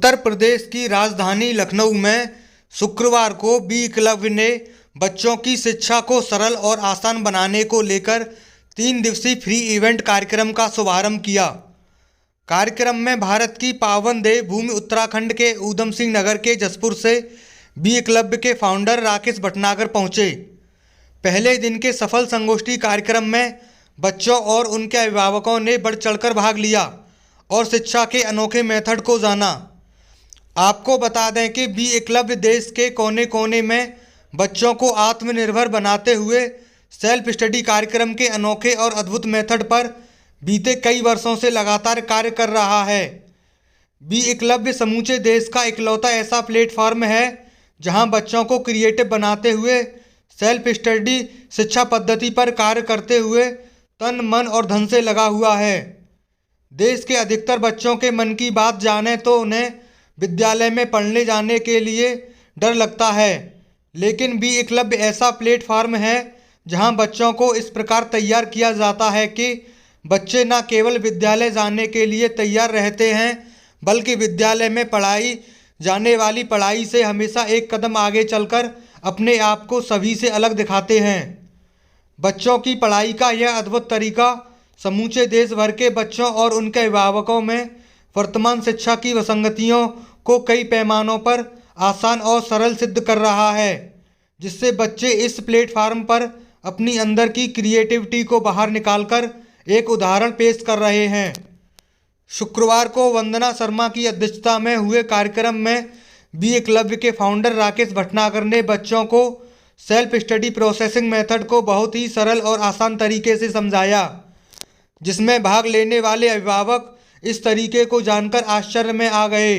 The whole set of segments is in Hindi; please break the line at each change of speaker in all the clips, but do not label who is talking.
उत्तर प्रदेश की राजधानी लखनऊ में शुक्रवार को बी एकलव्य ने बच्चों की शिक्षा को सरल और आसान बनाने को लेकर 3 दिवसीय फ्री इवेंट कार्यक्रम का शुभारंभ किया। कार्यक्रम में भारत की पावन देव भूमि उत्तराखंड के ऊधम सिंह नगर के जसपुर से बी एकलव्य के फाउंडर राकेश भटनागर पहुंचे। पहले दिन के सफल संगोष्ठी कार्यक्रम में बच्चों और उनके अभिभावकों ने बढ़ चढ़कर भाग लिया और शिक्षा के अनोखे मेथड को जाना। आपको बता दें कि बी एकलव्य देश के कोने कोने में बच्चों को आत्मनिर्भर बनाते हुए सेल्फ स्टडी कार्यक्रम के अनोखे और अद्भुत मेथड पर बीते कई वर्षों से लगातार कार्य कर रहा है। बी एकलव्य समूचे देश का इकलौता ऐसा प्लेटफॉर्म है जहां बच्चों को क्रिएटिव बनाते हुए सेल्फ स्टडी शिक्षा पद्धति पर कार्य करते हुए तन मन और धन से लगा हुआ है। देश के अधिकतर बच्चों के मन की बात जाने तो उन्हें विद्यालय में पढ़ने जाने के लिए डर लगता है, लेकिन बी एकलव्य ऐसा प्लेटफॉर्म है जहां बच्चों को इस प्रकार तैयार किया जाता है कि बच्चे न केवल विद्यालय जाने के लिए तैयार रहते हैं बल्कि विद्यालय में पढ़ाई जाने वाली पढ़ाई से हमेशा एक कदम आगे चलकर अपने आप को सभी से अलग दिखाते हैं। बच्चों की पढ़ाई का यह अद्भुत तरीका समूचे देश भर के बच्चों और उनके अभिभावकों में वर्तमान शिक्षा की विसंगतियों को कई पैमानों पर आसान और सरल सिद्ध कर रहा है, जिससे बच्चे इस प्लेटफॉर्म पर अपनी अंदर की क्रिएटिविटी को बाहर निकालकर एक उदाहरण पेश कर रहे हैं। शुक्रवार को वंदना शर्मा की अध्यक्षता में हुए कार्यक्रम में बी एकलव्य के फाउंडर राकेश भटनागर ने बच्चों को सेल्फ स्टडी प्रोसेसिंग मेथड को बहुत ही सरल और आसान तरीके से समझाया, जिसमें भाग लेने वाले अभिभावक इस तरीके को जानकर आश्चर्य में आ गए।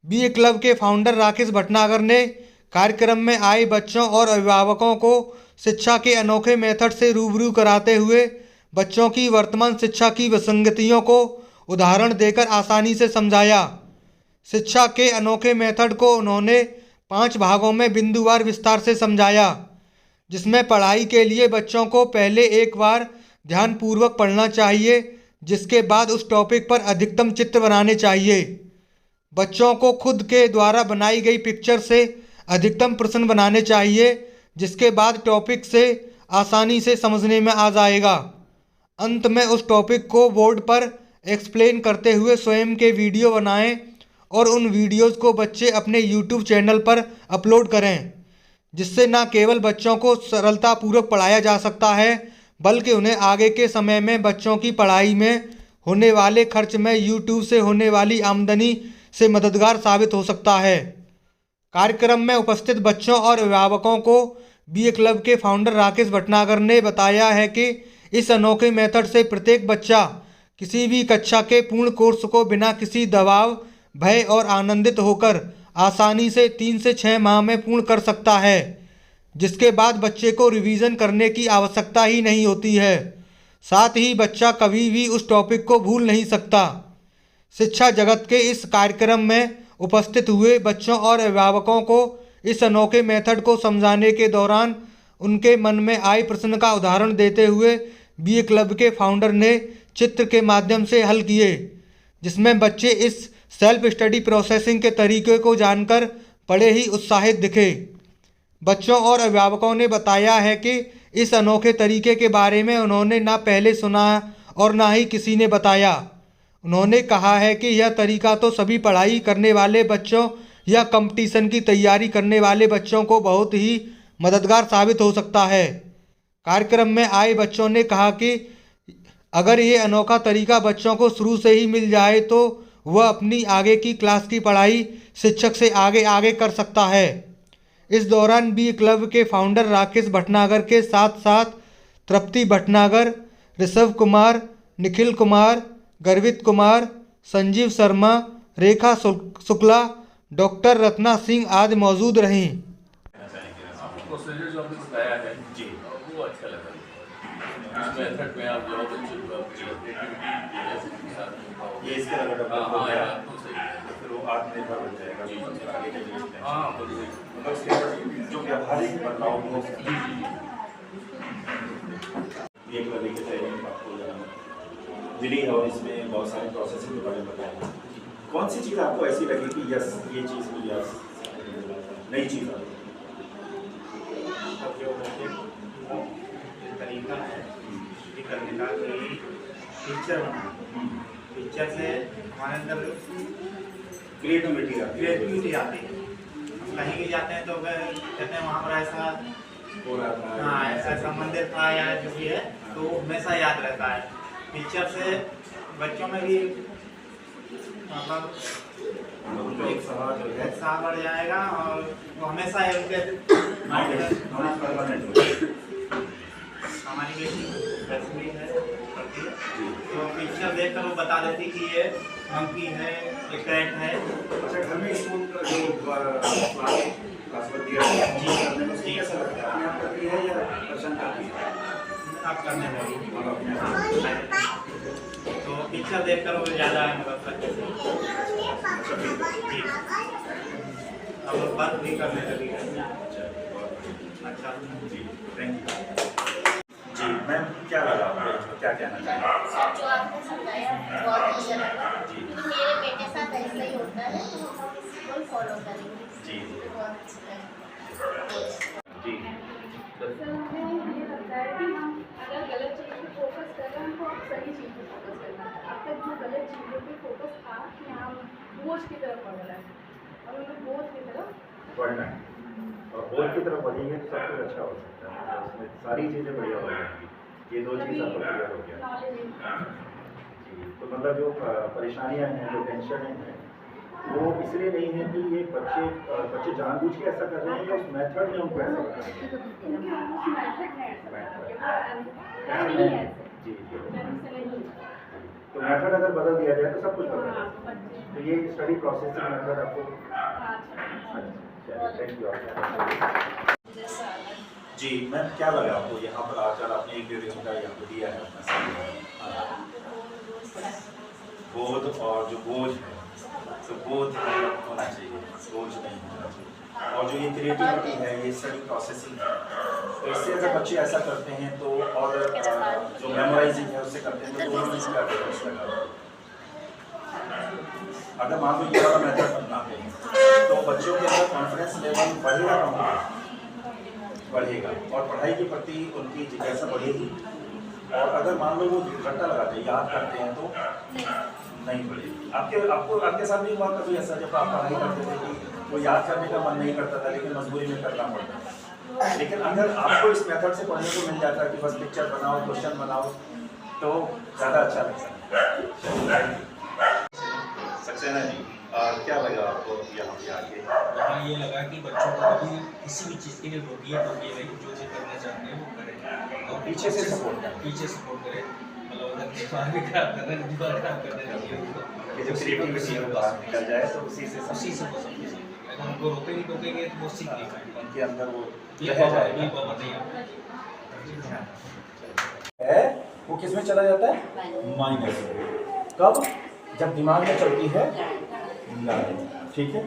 बी एकलव्य के फाउंडर राकेश भटनागर ने कार्यक्रम में आए बच्चों और अभिभावकों को शिक्षा के अनोखे मेथड से रूबरू कराते हुए बच्चों की वर्तमान शिक्षा की विसंगतियों को उदाहरण देकर आसानी से समझाया। शिक्षा के अनोखे मेथड को उन्होंने 5 भागों में बिंदुवार विस्तार से समझाया, जिसमें पढ़ाई के लिए बच्चों को पहले एक बार ध्यानपूर्वक पढ़ना चाहिए, जिसके बाद उस टॉपिक पर अधिकतम चित्र बनाने चाहिए। बच्चों को खुद के द्वारा बनाई गई पिक्चर से अधिकतम प्रश्न बनाने चाहिए, जिसके बाद टॉपिक से आसानी से समझने में आ जाएगा। अंत में उस टॉपिक को बोर्ड पर एक्सप्लेन करते हुए स्वयं के वीडियो बनाएं और उन वीडियोज़ को बच्चे अपने यूट्यूब चैनल पर अपलोड करें, जिससे न केवल बच्चों को सरलतापूर्वक पढ़ाया जा सकता है बल्कि उन्हें आगे के समय में बच्चों की पढ़ाई में होने वाले खर्च में यूट्यूब से होने वाली आमदनी से मददगार साबित हो सकता है। कार्यक्रम में उपस्थित बच्चों और अभिभावकों को बी एकलव्य के फाउंडर राकेश भटनागर ने बताया है कि इस अनोखे मेथड से प्रत्येक बच्चा किसी भी कक्षा के पूर्ण कोर्स को बिना किसी दबाव, भय और आनंदित होकर आसानी से 3 से 6 माह में पूर्ण कर सकता है, जिसके बाद बच्चे को रिवीजन करने की आवश्यकता ही नहीं होती है। साथ ही बच्चा कभी भी उस टॉपिक को भूल नहीं सकता। शिक्षा जगत के इस कार्यक्रम में उपस्थित हुए बच्चों और अभिभावकों को इस अनोखे मेथड को समझाने के दौरान उनके मन में आए प्रश्न का उदाहरण देते हुए बी एकलव्य के फाउंडर ने चित्र के माध्यम से हल किए, जिसमें बच्चे इस सेल्फ स्टडी प्रोसेसिंग के तरीके को जानकर बड़े ही उत्साहित दिखे। बच्चों और अभिभावकों ने बताया है कि इस अनोखे तरीके के बारे में उन्होंने ना पहले सुना और ना ही किसी ने बताया। उन्होंने कहा है कि यह तरीका तो सभी पढ़ाई करने वाले बच्चों या कंपटीशन की तैयारी करने वाले बच्चों को बहुत ही मददगार साबित हो सकता है। कार्यक्रम में आए बच्चों ने कहा कि अगर ये अनोखा तरीका बच्चों को शुरू से ही मिल जाए तो वह अपनी आगे की क्लास की पढ़ाई शिक्षक से आगे कर सकता है। इस दौरान बी एकलव्य के फाउंडर राकेश भटनागर के साथ साथ तृप्ति भटनागर, ऋषभ कुमार, निखिल कुमार, गर्वित कुमार, संजीव शर्मा, रेखा शुक्ला, डॉक्टर रत्ना सिंह आदि मौजूद रहीं।
ये इसके अलावा फिर वो आत्मनिर्भर बन जाएगा जो व्यावहारिक बदलाव हो एक लगे के ट्रेनिंग आपको मिली है और इसमें बहुत सारे प्रोसेसिंग के बारे में बताया। कौन सी चीज़ आपको ऐसी लगी कि यस ये चीज़ मुझे नई चीज़ है?
जो तरीका है ये करने का कि पिक्चर बनाना, पिक्चर से हमारे अंदर
क्रिएटिविटी
क्रिएटिविटी आती है। हम कहीं भी जाते हैं तो कहते हैं वहाँ पर ऐसा
हो रहा था।
हाँ ऐसा मंदिर था या जो भी है तो वो हमेशा याद रहता है। पिक्चर से बच्चों में भी मतलब
उनका उत्साह जो है
उत्साह बढ़ जाएगा और वो हमेशा उनके
नॉलेज परमानेंट हो जाएगा।
हमारी बेटी दसवीं है पढ़ती है तो पिक्चर देखकर वो बता देती कि ये मंकी है ये कैट है।
अच्छा, घर में स्कूल का जो क्लास दिया करने में कैसा लगता है? अपने आप करती है या पसंद करती है?
आप करने लगी
और अपने आप
तो पिक्चर देखकर वो ज़्यादा मतलब करते थे।
अच्छा, ठीक है।
जी अब वो बात भी करने लगी है। अच्छा
जी, थैंक यू। जी मैम, क्या लगा आपको? क्या कहना चाहेंगे?
जो आपने समझाया बहुत अच्छा लगा क्योंकि मेरे बेटे साथ ऐसा ही होता है तो हम इसको फॉलो करेंगे।
जी
बहुत अच्छा लगा।
जी
सर हमें ये लगता है कि हम अगर गलत चीज़ पे फोकस कर रहे हैं हमको अब सही चीज़ पे फोकस करना है। अब तक जो गलत चीज़ों पे फोकस था कि हम बोझ की तरफ बढ़ रहे हैं और हमें बोझ की तरफ
बढ़ना है और बोर्ड की तरफ बढ़ेंगे तो सब कुछ अच्छा हो सकता है। उसमें सारी चीज़ें बढ़िया हो जाएंगी। ये दो चीज़ आपको क्लियर हो गया।
नॉलेज
जी, तो मतलब जो परेशानियां हैं, जो टेंशन हैं, वो इसलिए नहीं है कि ये बच्चे जानबूझ के ऐसा कर रहे हैं या उस मेथड में उनको ऐसा कर रहे हैं।
क्योंकि हम उस मेथड में ऐसा करेंगे वो
जी
नहीं है ऐसे
जी
जन्म से नहीं।
तो मेथड अगर बदल दिया जाए तो सब कुछ बदल
हाँ
जाए।
बच्चे
तो ये स्टडी प्रोसेसिंग मेथड आपको
अच्छा
थैंक यू। जी मैम, क्या लगा आपको यहाँ पर आकर? आपने 1-1.5 घंटा यहाँ पर दिया है अपना समय। बोध और जो बोझ है तो बोध होना चाहिए, बोझ नहीं होना चाहिए। और जो ये क्रिएटिविटी है, ये स्टडी प्रोसेसिंग है, तो इससे अगर बच्चे ऐसा करते हैं तो और जो मेमोराइजिंग है उससे करते हैं तो दोनों में क्या डिफरेंस लगा? अगर मान लो ये वाला मेथड अपनाते हैं तो बच्चों के अंदर कॉन्फिडेंस लेवल बढ़ेगा कम बढ़ेगा और पढ़ाई के प्रति उनकी जिज्ञासा बढ़ेगी। और अगर मान लो वो घंटा लगाते हैं, याद करते हैं तो नहीं बढ़ेगी। आपके साथ भी हुआ कभी ऐसा जब आप पढ़ाई करते थे कि वो याद करने का मन नहीं करता था लेकिन मजबूरी में करना पड़ता था? लेकिन अगर आपको इस मेथड से पढ़ने को मिल जाता है कि बस पिक्चर बनाओ, क्वेश्चन बनाओ, तो ज़्यादा अच्छा लगता है। सक्सेना जी, क्या लगा आपको यहाँ पे आके?
यहाँ ये लगा कि बच्चों को कभी किसी भी चीज़ के लिए रोकिए नहीं, जो चीज़ करना चाहते हैं वो करें और
पीछे से सपोर्ट करें।
पीछे सपोर्ट करें। मतलब अगर दिमाग भी खराब कर रहे हैं, दिमाग खराब करने लगे उनको
कि जो क्रिएटिविटी है वो बाहर निकल जाए तो उसी से
उसी से वो सब चीज़ें अगर उनको रोकेंगे तो वो सीख नहीं पाएंगे।
उनके अंदर वो
ये
रह
पावर
जाएगा।
नहीं
है वो किस में चला जाता है? माइनस। कब? जब दिमाग में चलती है लाइन। ठीक है।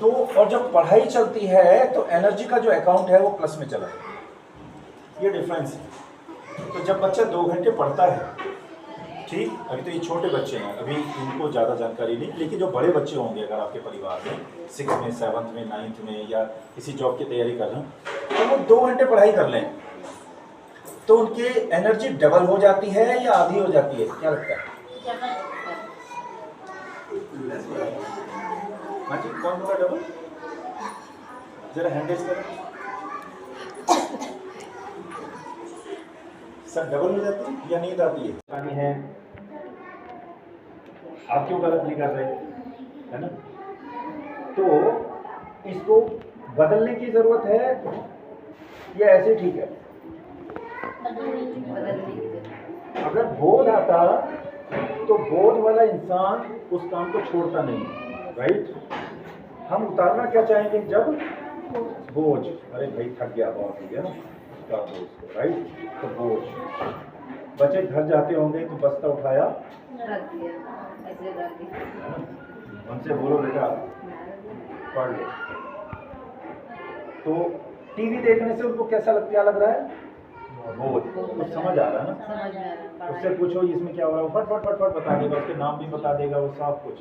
तो और जब पढ़ाई चलती है तो एनर्जी का जो अकाउंट है वो प्लस में चला जाता है। ये डिफरेंस है। तो जब बच्चा 2 घंटे पढ़ता है, ठीक, अभी तो ये छोटे बच्चे हैं, अभी इनको ज़्यादा जानकारी नहीं, लेकिन जो बड़े बच्चे होंगे अगर आपके परिवार में 6th में, 7th में, 9th में या किसी जॉब की तैयारी कर रहे हैं, तो वो 2 घंटे पढ़ाई कर लें तो उनकी एनर्जी डबल हो जाती है या आधी हो जाती है? क्या लगता है? हाँ जी, कौन बोला डबल? जरा हैंडल करें। सर डबल हो जाती है या नींद आती है? है आप क्यों गलत नहीं कर रहे, है ना? तो इसको बदलने की जरूरत है या ऐसे ठीक है? अगर बोध आता तो बोध वाला इंसान उस काम को छोड़ता नहीं, राइट? हम उतारना क्या चाहेंगे? जब बोझ, अरे भाई थक गया, बहुत हो गया ना उसका बोझ, राइट? तो बोझ, बच्चे घर जाते होंगे तो बस्ता उठाया, उनसे बोलो बेटा पढ़ लो। तो टीवी देखने से उनको कैसा क्या लग रहा है? बोध कुछ समझ आ रहा है ना?
समझ में आ रहा है।
उससे पूछो इसमें क्या हो रहा है, फट फट फट फट बता देगा, उसके नाम भी बता देगा, वो सब कुछ।